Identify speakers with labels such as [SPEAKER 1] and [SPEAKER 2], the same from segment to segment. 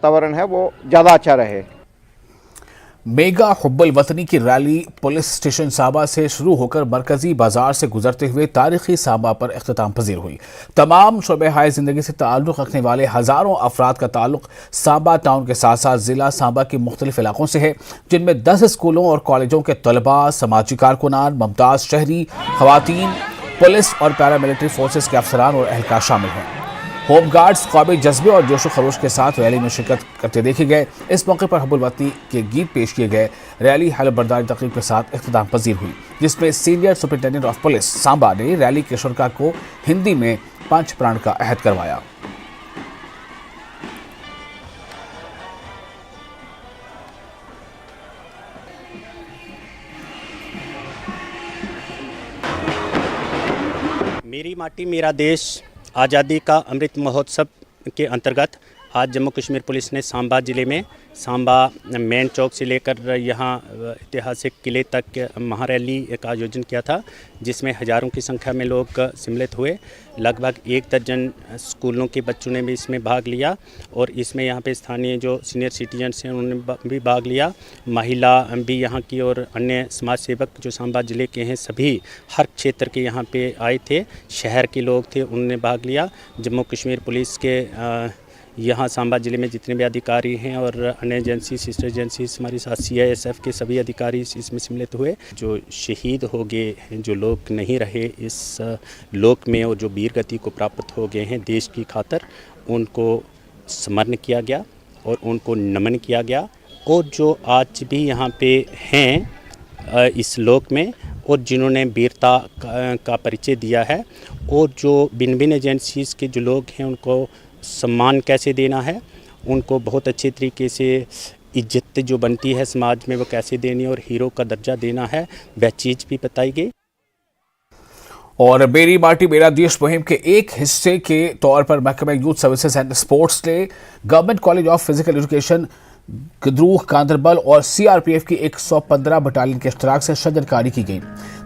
[SPEAKER 1] वातावरण है वो ज़्यादा अच्छा रहे।
[SPEAKER 2] मेगा हुब्बुल वतनी की रैली पुलिस स्टेशन सांबा से शुरू होकर मरकजी बाजार से गुजरते हुए तारीखी सांबा पर इख्तिताम पजीर हुई। तमाम शोबे हाय जिंदगी से ताल्लुक़ रखने वाले हज़ारों अफराद का ताल्लुक़ सांबा टाउन के साथ साथ ज़िला सांबा के मुख्तलिफ इलाकों से है, जिनमें 10 स्कूलों और कॉलेजों के तलबा, समाजी कारकुनान, मुमताज़ शहरी, खवातीन, पुलिस और पैरामिलिट्री फोर्सेस के अफसरान और एहलकार शामिल हैं। होमगार्ड्स कौमी जज्बे और जोश खरोश के साथ रैली में शिरकत करते देखे गए। इस मौके पर हुब्बुल वतनी के गीत पेश किए गए। रैली हल्फ बर्दारी तकरीब के साथ इख्तिताम पजीर हुई, जिसमें senior superintendent of police Samba ने रैली के शुरका को हिंदी में पंच प्राण का अहद करवाया।
[SPEAKER 3] मेरी माटी मेरा देश आज़ादी का अमृत महोत्सव के अंतर्गत आज जम्मू कश्मीर पुलिस ने सांबा ज़िले में सांबा मेन चौक से लेकर यहाँ ऐतिहासिक किले तक महारैली का आयोजन किया था, जिसमें हज़ारों की संख्या में लोग सम्मिलित हुए। लगभग 1 दर्जन स्कूलों के बच्चों ने भी इसमें भाग लिया और इसमें यहाँ पे स्थानीय जो सीनियर सिटीजन्स हैं उन्होंने भी भाग लिया। महिला भी यहाँ की और अन्य समाज सेवक जो सांबा ज़िले के हैं सभी हर क्षेत्र के यहाँ पे आए थे। शहर के लोग थे, उन्होंने भाग लिया। जम्मू कश्मीर पुलिस के यहाँ सांबा ज़िले में जितने भी अधिकारी हैं और अन्य एजेंसी, सिस्टर एजेंसीज हमारे साथ CISF के सभी अधिकारी इसमें सम्मिलित हुए। जो शहीद हो गए, जो लोग नहीं रहे इस लोक में और जो वीर गति को प्राप्त हो गए हैं देश की खातिर, उनको स्मरण किया गया और उनको नमन किया गया। और जो आज भी यहाँ पे हैं इस लोक में और जिन्होंने वीरता का परिचय दिया है, और जो भिन्न भिन्न एजेंसीज़ के जो लोग हैं उनको सम्मान कैसे देना है, उनको बहुत अच्छे तरीके से इज्जत जो बनती है समाज में वो कैसे देनी और हीरो का दर्जा देना है, वह चीज़ भी बताई गई।
[SPEAKER 2] और मेरी माटी मेरा देश मुहिम के एक हिस्से के तौर पर महकमा यूथ सर्विसेज एंड स्पोर्ट्स ने government college of physical education Gadoora Ganderbal और CRPF की 115 बटालियन के इश्तराक से शजरकारी की गई।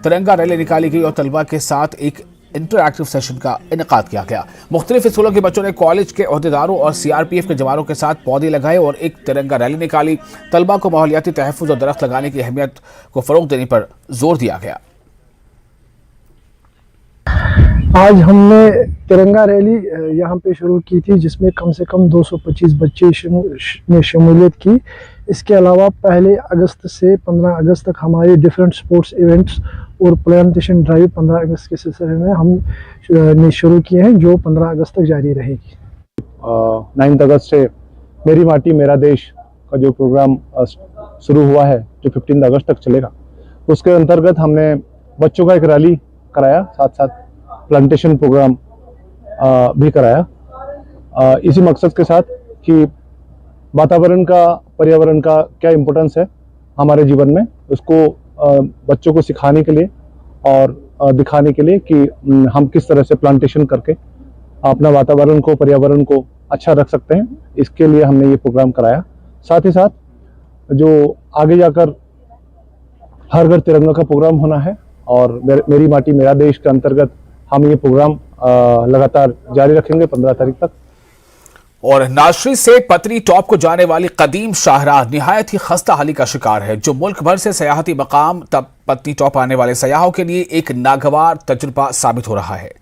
[SPEAKER 2] तिरंगा रैली निकाली गई और तलबा के साथ एक इंटरएक्टिव सेशन का इनेकाद किया गया। मुख्तलिफ स्कूलों के बच्चों ने कॉलेज के अहदेदारों और CRPF के जवानों के साथ पौधे लगाए और एक तिरंगा रैली निकाली। तलबा को माहौलियाती तहफ़्फ़ुज़ और दरख्त लगाने की अहमियत को फ़रोग़ देने पर जोर दिया गया।
[SPEAKER 4] आज हमने तिरंगा रैली यहाँ पे शुरू की थी, जिसमें कम से कम 225 बच्चे ने शमूलियत की। इसके अलावा पहले अगस्त से 15 अगस्त तक हमारे डिफरेंट स्पोर्ट्स इवेंट्स और प्लांटेशन ड्राइव 15 अगस्त के सिलसिले में हम ने शुरू किए हैं, जो 15 अगस्त तक जारी रहेगी।
[SPEAKER 5] 9 अगस्त से मेरी माटी मेरा देश का जो प्रोग्राम शुरू हुआ है, जो 15 अगस्त तक चलेगा, उसके अंतर्गत हमने बच्चों का एक रैली कराया, साथ साथ प्लांटेशन प्रोग्राम भी कराया, इसी मकसद के साथ कि वातावरण का, पर्यावरण का क्या इम्पोर्टेंस है हमारे जीवन में, उसको बच्चों को सिखाने के लिए और दिखाने के लिए कि हम किस तरह से प्लांटेशन करके अपना वातावरण को, पर्यावरण को अच्छा रख सकते हैं। इसके लिए हमने ये प्रोग्राम कराया। साथ ही साथ जो आगे जाकर हर घर तिरंगा का प्रोग्राम होना है और मेरी माटी मेरा देश के अंतर्गत हम ये प्रोग्राम लगातार जारी रखेंगे 15 तारीख तक।
[SPEAKER 2] और नाशरी से पतनी टॉप को जाने वाली कदीम शाहराह निहायत ही खस्ता हाली का शिकार है, जो मुल्क भर से सयाहती मकाम तब पतनी टॉप आने वाले सयाहों के लिए एक नागवार तजुर्बा साबित हो रहा है।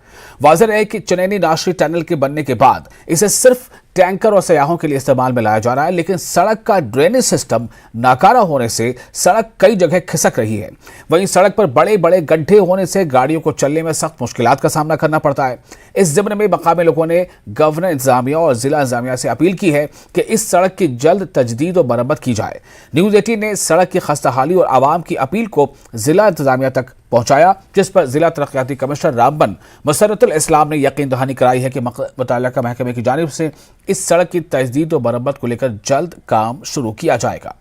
[SPEAKER 2] वाज़ेह है कि चनैनी नाशरी टनल के बनने के बाद इसे सिर्फ टैंकर और सयाहों के लिए इस्तेमाल में लाया जा रहा है, लेकिन सड़क का ड्रेनेज सिस्टम नाकारा होने से सड़क कई जगह खिसक रही है। वहीं सड़क पर बड़े बड़े गड्ढे होने से गाड़ियों को चलने में सख्त मुश्किलात का सामना करना पड़ता है। इस ज़िम्न में मकामी लोगों ने गवर्नर इंतजामिया और जिला इंतजामिया से अपील की है कि इस सड़क की जल्द तजदीद और मरम्मत की जाए। न्यूज़ 18 ने सड़क की खस्ता हाली और आवाम की अपील को जिला इंतजामिया तक पहुंचाया, जिस पर जिला तरक्याती कमिश्नर रामबन मसरतुल इस्लाम ने यकीन दहानी कराई है कि मुतल्लिका महकमे की जानिब से इस सड़क की तजदीद और मरम्मत को लेकर जल्द काम शुरू किया जाएगा।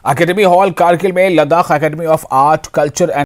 [SPEAKER 2] अकेडमी हॉल कारगिल में Ladakh academy of art, culture and